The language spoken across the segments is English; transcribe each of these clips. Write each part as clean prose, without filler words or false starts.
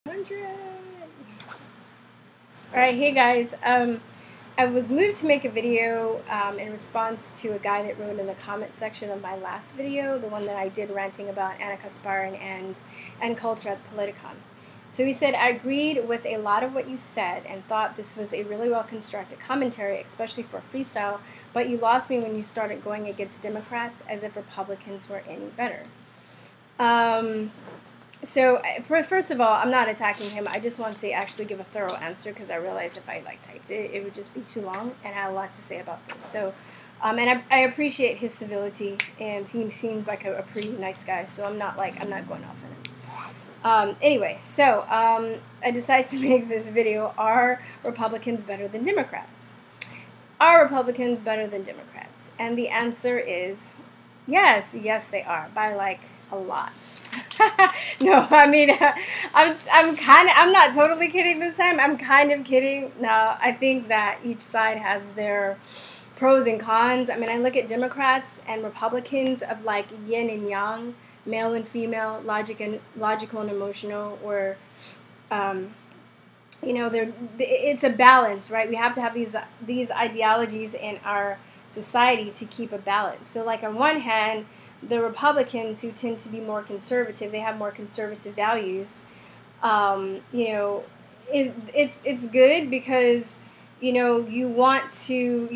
100. Alright, hey guys. I was moved to make a video in response to a guy that wrote in the comment section of my last video, the one that I did ranting about Ana Kasparian and culture at Politicon. So he said, I agreed with a lot of what you said and thought this was a really well-constructed commentary, especially for freestyle, but you lost me when you started going against Democrats as if Republicans were any better. So first of all, I'm not attacking him. I just want to actually give a thorough answer because I realized if I typed it, it would just be too long, and I had a lot to say about this. So, and I appreciate his civility, and he seems like a pretty nice guy. So I'm not going off on him. Anyway, so I decided to make this video. Are Republicans better than Democrats? Are Republicans better than Democrats? And the answer is yes, they are, by a lot. No, I mean, I'm not totally kidding this time. I'm kind of kidding. No, I think that each side has their pros and cons. I mean, I look at Democrats and Republicans of like yin and yang, male and female, logical and emotional, or it's a balance, right? We have to have these ideologies in our society to keep a balance. So like on one hand, the Republicans, who tend to be more conservative, they have more conservative values. It's good because you don't want to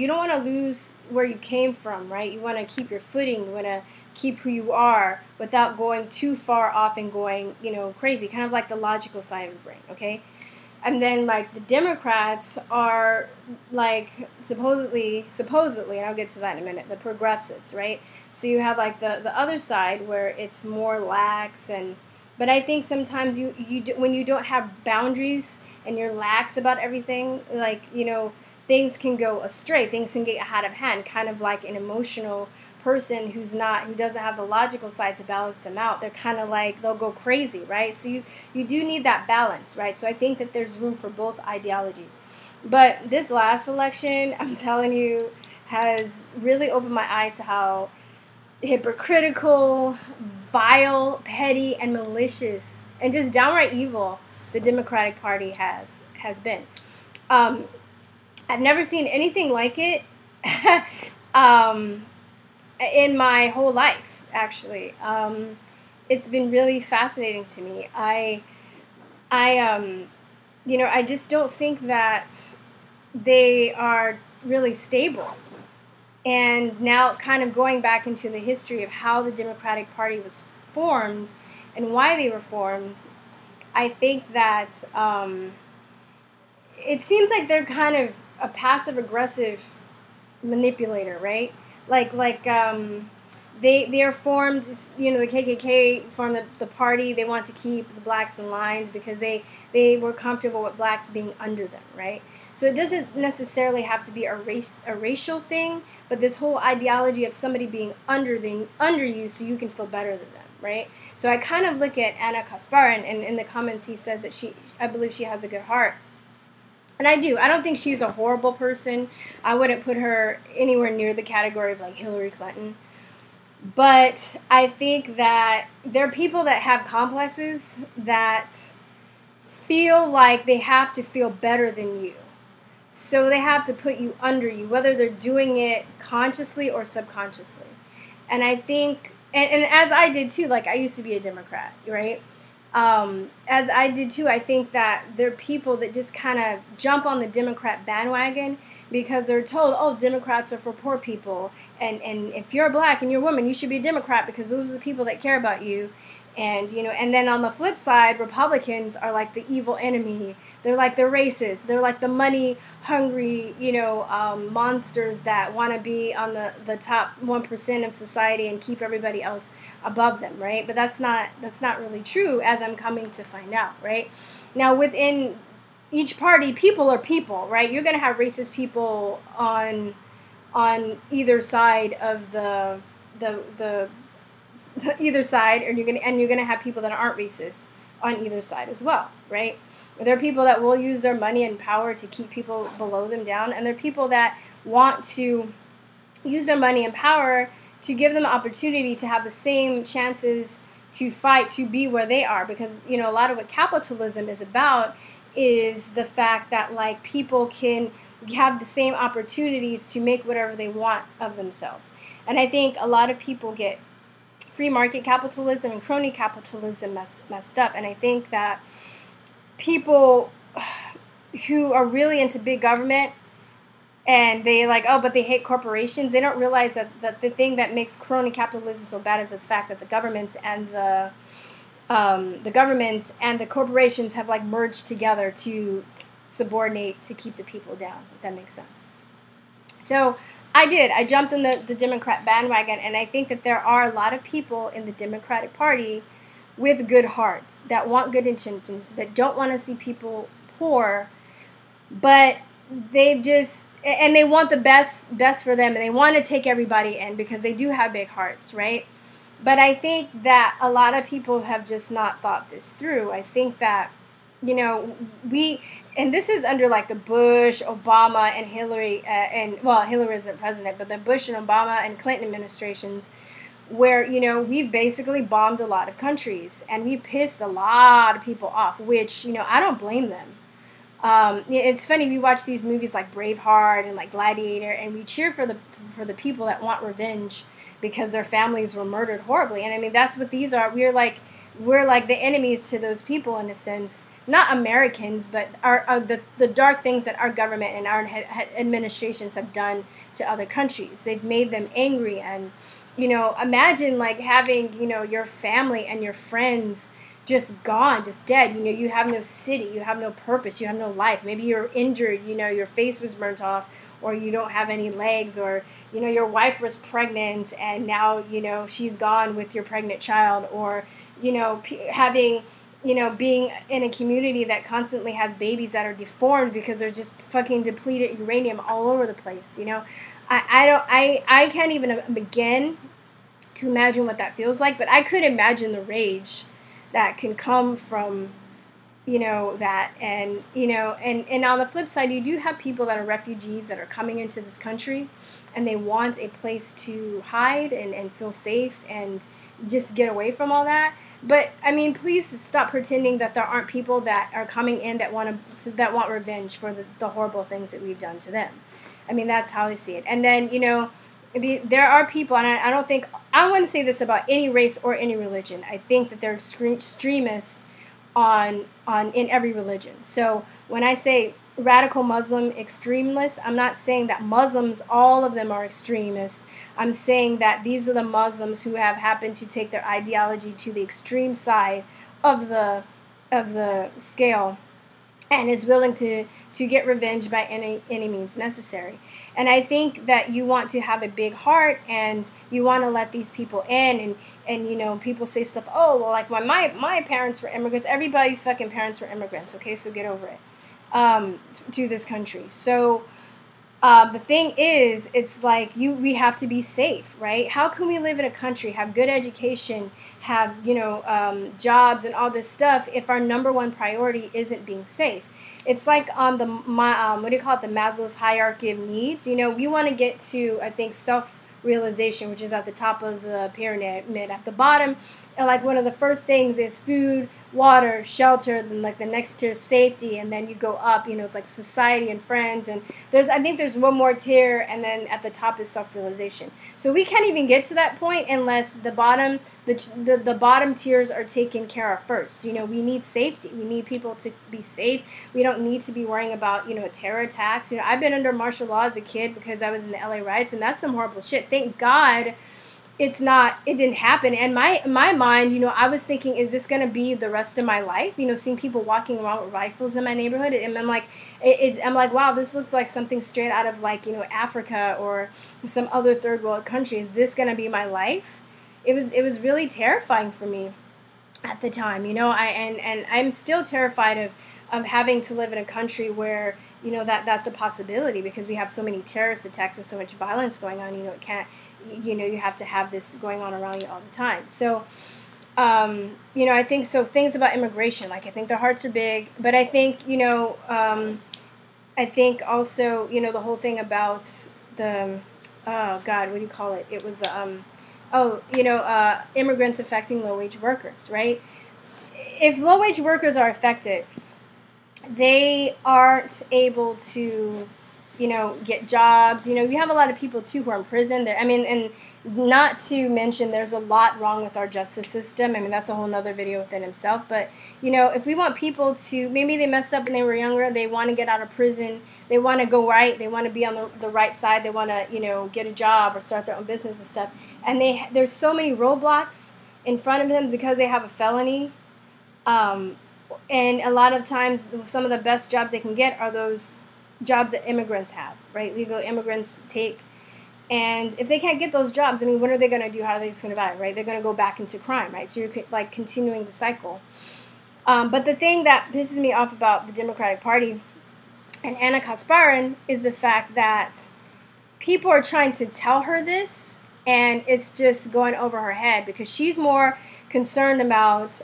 lose where you came from, right? You want to keep your footing. You want to keep who you are without going too far off and going crazy, kind of like the logical side of the brain, okay? And then like the Democrats are like supposedly, and I'll get to that in a minute, the progressives, right? So you have like the other side where it's more lax, but I think sometimes when you don't have boundaries and you're lax about everything, things can go astray, things can get out of hand, kind of like an emotional person who doesn't have the logical side to balance them out. They're kind of like, they'll go crazy, right? So you do need that balance, right? So I think that there's room for both ideologies. But this last election, I'm telling you, has really opened my eyes to how hypocritical, vile, petty, and malicious, and just downright evil the Democratic Party has been. I've never seen anything like it in my whole life, actually. It's been really fascinating to me. I just don't think that they are really stable. And now kind of going back into the history of how the Democratic Party was formed and why they were formed, I think that it seems like they're kind of a passive-aggressive manipulator, right? They are formed, the KKK formed the party. They want to keep the blacks in lines because they were comfortable with blacks being under them, right? So it doesn't necessarily have to be a racial thing, but this whole ideology of somebody being under you so you can feel better than them, right? So I kind of look at Ana Kasparian, and in the comments he says that I believe she has a good heart. And I do. I don't think she's a horrible person. I wouldn't put her anywhere near the category of like Hillary Clinton. But I think that there are people that have complexes that feel like they have to feel better than you. So they have to put you under you, whether they're doing it consciously or subconsciously. And I think, and as I did too, like I used to be a Democrat, right? As I did too, I think that there are people that just kind of jump on the Democrat bandwagon because they're told, oh, Democrats are for poor people, and if you're black and you're a woman, you should be a Democrat because those are the people that care about you. And and then on the flip side, Republicans are like the evil enemy. They're like the racist. They're like the money-hungry, monsters that want to be on the top 1% of society and keep everybody else above them, right? But that's not really true, as I'm coming to find out, right? Now, within each party, people are people, right? You're going to have racist people on either side of the either side, and you're gonna have people that aren't racist on either side as well, right? There are people that will use their money and power to keep people below them down, and there are people that want to use their money and power to give them the opportunity to have the same chances to fight to be where they are, because you know a lot of what capitalism is about is the fact that like people can have the same opportunities to make whatever they want of themselves. And I think a lot of people get free market capitalism and crony capitalism messed up. And I think that people who are really into big government and they like, oh, but they hate corporations, they don't realize that the thing that makes crony capitalism so bad is the fact that the governments and the corporations have like merged together to subordinate, to keep the people down, if that makes sense. So I jumped in the Democrat bandwagon, and I think that there are a lot of people in the Democratic Party with good hearts that want good intentions, that don't want to see people poor, but they've just, and they want the best for them, and they want to take everybody in because they do have big hearts, right? But I think that a lot of people have just not thought this through. I think that, you know, and this is under like the Bush, Obama, and Hillary, Hillary isn't president, but the Bush and Obama and Clinton administrations, where, you know, we've basically bombed a lot of countries and we pissed a lot of people off, which, you know, I don't blame them. It's funny, we watch these movies like Braveheart and like Gladiator, and we cheer for the people that want revenge because their families were murdered horribly. And I mean, that's what these are. We're like the enemies to those people in a sense. Not Americans, but the dark things that our government and our administrations have done to other countries. They've made them angry. And, you know, imagine like having, you know, your family and your friends just gone, just dead. You know, you have no city, you have no purpose, you have no life. Maybe you're injured, you know, your face was burnt off, or you don't have any legs, or, you know, your wife was pregnant and now, you know, she's gone with your pregnant child, or, you know, having, you know, being in a community that constantly has babies that are deformed because they're just fucking depleted uranium all over the place, you know. I can't even begin to imagine what that feels like, but I could imagine the rage that can come from, you know, that. And, you know, and on the flip side, you do have people that are refugees that are coming into this country and they want a place to hide and feel safe and just get away from all that. But I mean, please stop pretending that there aren't people that are coming in that want revenge for the horrible things that we've done to them. I mean, that's how I see it. And then, you know, there are people, and I wouldn't say this about any race or any religion. I think that they're extremists in every religion. So when I say radical Muslim extremists, I'm not saying that Muslims, all of them are extremists. I'm saying that these are the Muslims who have happened to take their ideology to the extreme side of the scale and is willing to get revenge by any means necessary. And I think that you want to have a big heart and you want to let these people in, and you know, people say stuff, oh, well, like when my parents were immigrants, everybody's fucking parents were immigrants, okay, so get over it, to this country. So the thing is, it's like we have to be safe, right? How can we live in a country, have good education, have, you know, jobs and all this stuff if our number one priority isn't being safe? It's like on the Maslow's hierarchy of needs. You know, we want to get to, I think, self-realization, which is at the top of the pyramid. At the bottom, like one of the first things is food, water, shelter, then like the next tier is safety, and then you go up, you know, it's like society and friends, and I think there's one more tier, and then at the top is self-realization. So we can't even get to that point unless the bottom tiers are taken care of first. You know, we need safety. We need people to be safe. We don't need to be worrying about, you know, terror attacks. You know, I've been under martial law as a kid because I was in the LA riots, and that's some horrible shit. Thank God it didn't happen. And my mind, you know, I was thinking, is this going to be the rest of my life? You know, seeing people walking around with rifles in my neighborhood, and I'm like, wow, this looks like something straight out of like, you know, Africa or some other third world country. Is this going to be my life? It was really terrifying for me at the time, you know. And I'm still terrified of having to live in a country where, you know, that's a possibility because we have so many terrorist attacks and so much violence going on. You know, it can't. You know, you have to have this going on around you all the time. So, you know, I think so. Things about immigration, like I think their hearts are big, but I think, you know, I think also, you know, the whole thing about the, oh God, what do you call it? It was immigrants affecting low-wage workers, right? If low-wage workers are affected, they aren't able to, get jobs. You have a lot of people, too, who are in prison. And not to mention there's a lot wrong with our justice system. I mean, that's a whole nother video within himself. But, if we want people to, maybe they messed up when they were younger, they want to get out of prison, they want to go right, they want to be on the right side, they want to, get a job or start their own business and stuff. And there's so many roadblocks in front of them because they have a felony. And a lot of times, some of the best jobs they can get are those jobs that immigrants have, right? Legal immigrants take. And if they can't get those jobs, I mean, what are they going to do? How are they just going to survive, right? They're going to go back into crime, right? So you're like continuing the cycle. But the thing that pisses me off about the Democratic Party and Ana Kasparyan is the fact that people are trying to tell her this, and it's just going over her head because she's more concerned about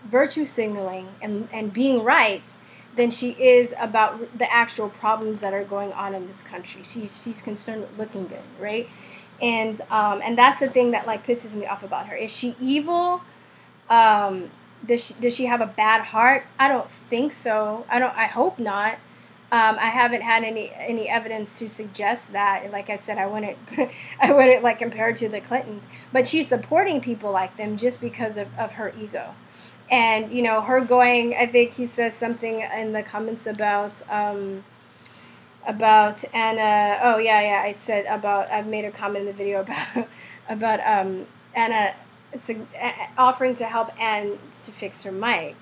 virtue signaling and being right than she is about the actual problems that are going on in this country. She's concerned with looking good, right? And that's the thing that like pisses me off about her. Is she evil? Does she have a bad heart? I don't think so. I hope not. I haven't had any evidence to suggest that. Like I said, I wouldn't like compare her to the Clintons. But she's supporting people like them just because of her ego. And, her going, I think he says something in the comments about Anna. Oh, yeah, I said I've made a comment in the video about Anna offering to help Anne to fix her mic.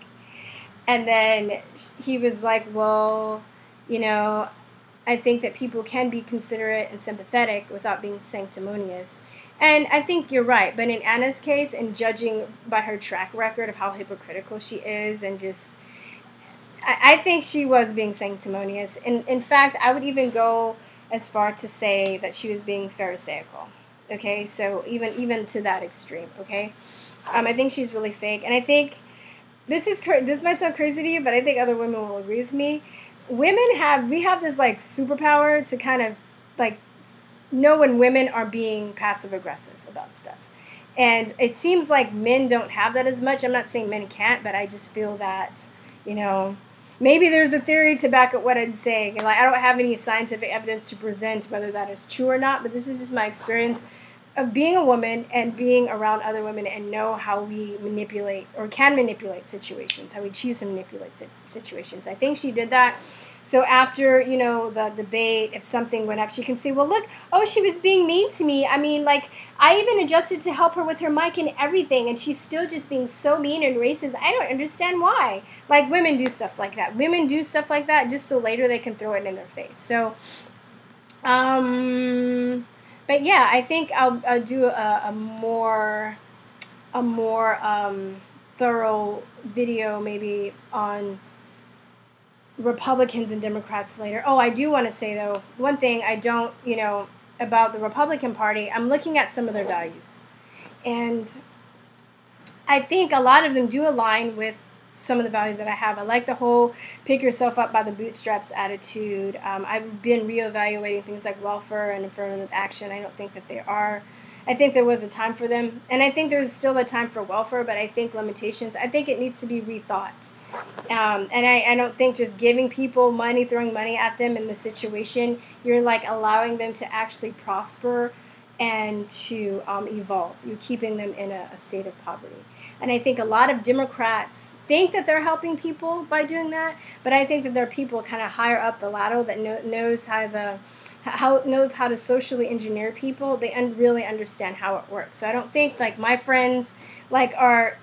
And then he was like, well, I think that people can be considerate and sympathetic without being sanctimonious. And I think you're right. But in Anna's case, and judging by her track record of how hypocritical she is, and just, I think she was being sanctimonious. And in fact, I would even go as far to say that she was being pharisaical. Okay, so even to that extreme. Okay, I think she's really fake. And I think this might sound crazy to you, but I think other women will agree with me. We have this like superpower to kind of like know when women are being passive aggressive about stuff. And it seems like men don't have that as much. I'm not saying men can't, but I just feel that, maybe there's a theory to back up what I'm saying. And like I don't have any scientific evidence to present whether that is true or not, but this is just my experience of being a woman and being around other women and know how we manipulate or can manipulate situations, how we choose to manipulate situations. I think she did that. So after, the debate, if something went up, she can say, well, look, she was being mean to me. I mean, like, I even adjusted to help her with her mic and everything, and she's still just being so mean and racist. I don't understand why. Like, women do stuff like that. Women do stuff like that just so later they can throw it in their face. So, but yeah, I think I'll do a more thorough video maybe on Republicans and Democrats later. Oh, I do want to say, though, one thing I don't, about the Republican Party, I'm looking at some of their values. And I think a lot of them do align with some of the values that I have. I like the whole pick yourself up by the bootstraps attitude. I've been reevaluating things like welfare and affirmative action. I don't think that they are. I think there was a time for them. And I think there's still a time for welfare, but I think limitations. I think it needs to be rethought. And I don't think just giving people money, throwing money at them in the situation, you're like allowing them to actually prosper and to evolve. You're keeping them in a state of poverty. And I think a lot of Democrats think that they're helping people by doing that, but I think that there are people kind of higher up the ladder that knows how to socially engineer people. They really understand how it works. So I don't think like my friends like are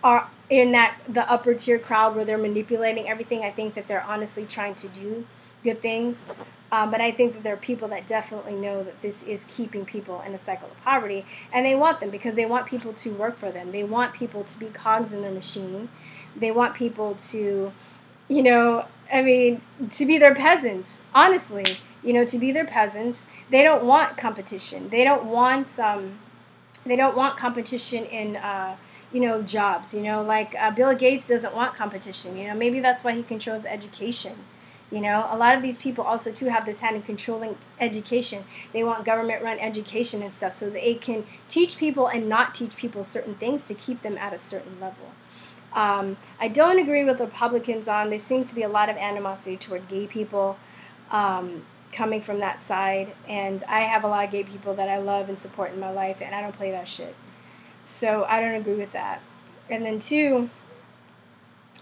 in the upper tier crowd where they're manipulating everything. I think that they're honestly trying to do good things. But I think that there are people that definitely know that this is keeping people in a cycle of poverty, and they want them because they want people to work for them. They want people to be cogs in their machine. They want people to, to be their peasants, honestly, to be their peasants. They don't want competition. They don't want competition in, jobs, like Bill Gates doesn't want competition. Maybe that's why he controls education. You know, a lot of these people also too have this hand in controlling education. They want government-run education and stuff so they can teach people and not teach people certain things to keep them at a certain level. I don't agree with Republicans on, there seems to be a lot of animosity toward gay people coming from that side. And I have a lot of gay people that I love and support in my life, and I don't play that shit. So I don't agree with that. And then two,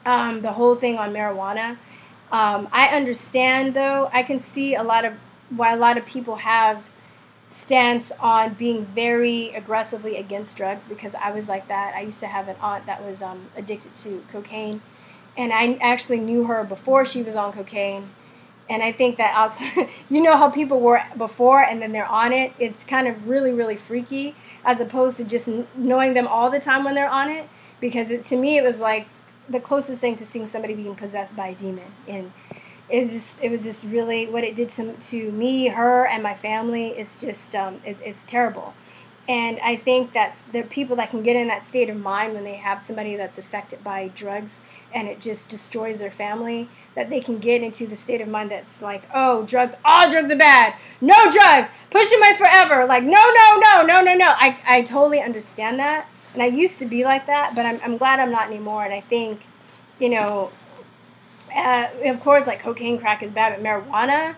the whole thing on marijuana. I understand, though, I can see why a lot of people have stance on being very aggressively against drugs, because I was like that. I used to have an aunt that was addicted to cocaine, and I actually knew her before she was on cocaine. And I think that also, you know how people were before and then they're on it? It's kind of really, really freaky, as opposed to just knowing them all the time when they're on it, because to me it was like the closest thing to seeing somebody being possessed by a demon. And it was just really what it did to me, her, and my family. It's just it's terrible. And I think that's there are people that can get in that state of mind when they have somebody that's affected by drugs and it just destroys their family, that they can get into the state of mind that's like, oh, drugs, all drugs are bad, no drugs, push them away forever, like no. I totally understand that, and I used to be like that, but I'm glad I'm not anymore. And I think, you know, of course, like cocaine, crack is bad, but marijuana,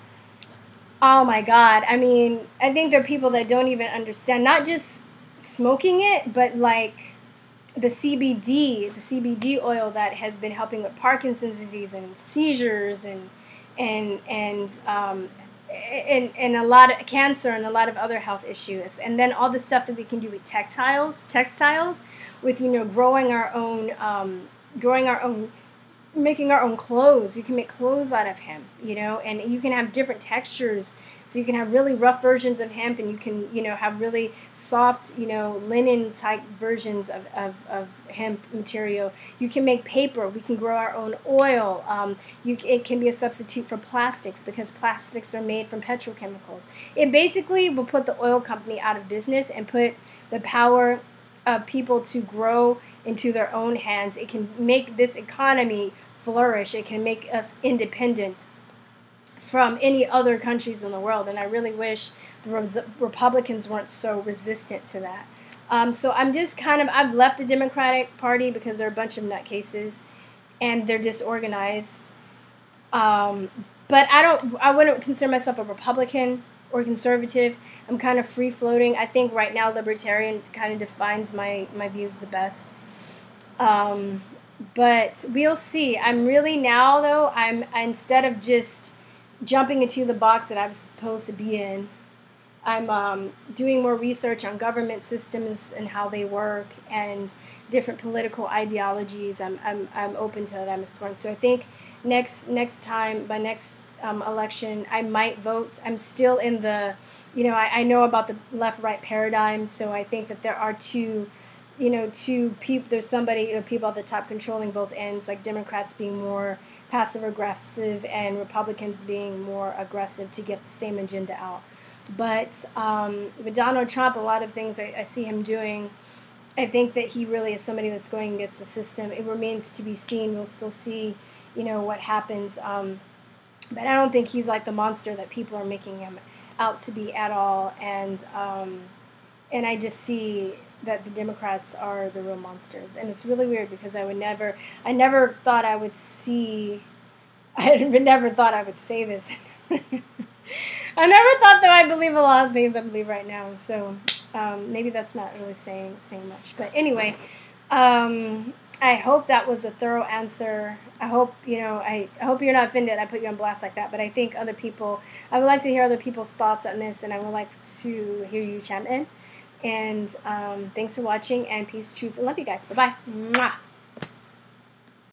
oh my God. I mean, I think there are people that don't even understand, not just smoking it, but like the CBD oil that has been helping with Parkinson's disease and seizures and a lot of cancer and a lot of other health issues. And then all the stuff that we can do with textiles with, you know, growing our own, making our own clothes. You can make clothes out of hemp, you know, and you can have different textures. So you can have really rough versions of hemp, and you can, you know, have really soft, you know, linen type versions of hemp material. You can make paper. We can grow our own oil. It can be a substitute for plastics, because plastics are made from petrochemicals. It basically will put the oil company out of business and put the power of people to grow into their own hands. It can make this economy flourish. It can make us independent from any other countries in the world. And I really wish the Republicans weren't so resistant to that. So I'm just I've left the Democratic Party because they're a bunch of nutcases and they're disorganized. But I wouldn't consider myself a Republican or conservative. I'm kind of free floating. I think right now libertarian kind of defines my views the best. But we'll see. I'm really now, though, instead of just jumping into the box that I was supposed to be in, I'm doing more research on government systems and how they work and different political ideologies. I'm open to that. I'm exploring. So I think next time, by next election, I might vote. I'm still in the, you know, I know about the left-right paradigm. So I think that there are two people. There's people at the top controlling both ends, like Democrats being more passive-aggressive and Republicans being more aggressive to get the same agenda out. But with Donald Trump, a lot of things I see him doing, I think that he really is somebody that's going against the system. It remains to be seen. We'll still see, you know, what happens. But I don't think he's like the monster that people are making him out to be at all. And I just see that the Democrats are the real monsters. And it's really weird because I never thought I would say this. I never thought that I believe a lot of things I believe right now. So maybe that's not really saying much. But anyway, I hope that was a thorough answer. I hope, you know, I hope you're not offended I put you on blast like that. But I think I would like to hear other people's thoughts on this, and I would like to hear you chime in. And thanks for watching, and peace, truth, and love you guys. Bye-bye. Mwah.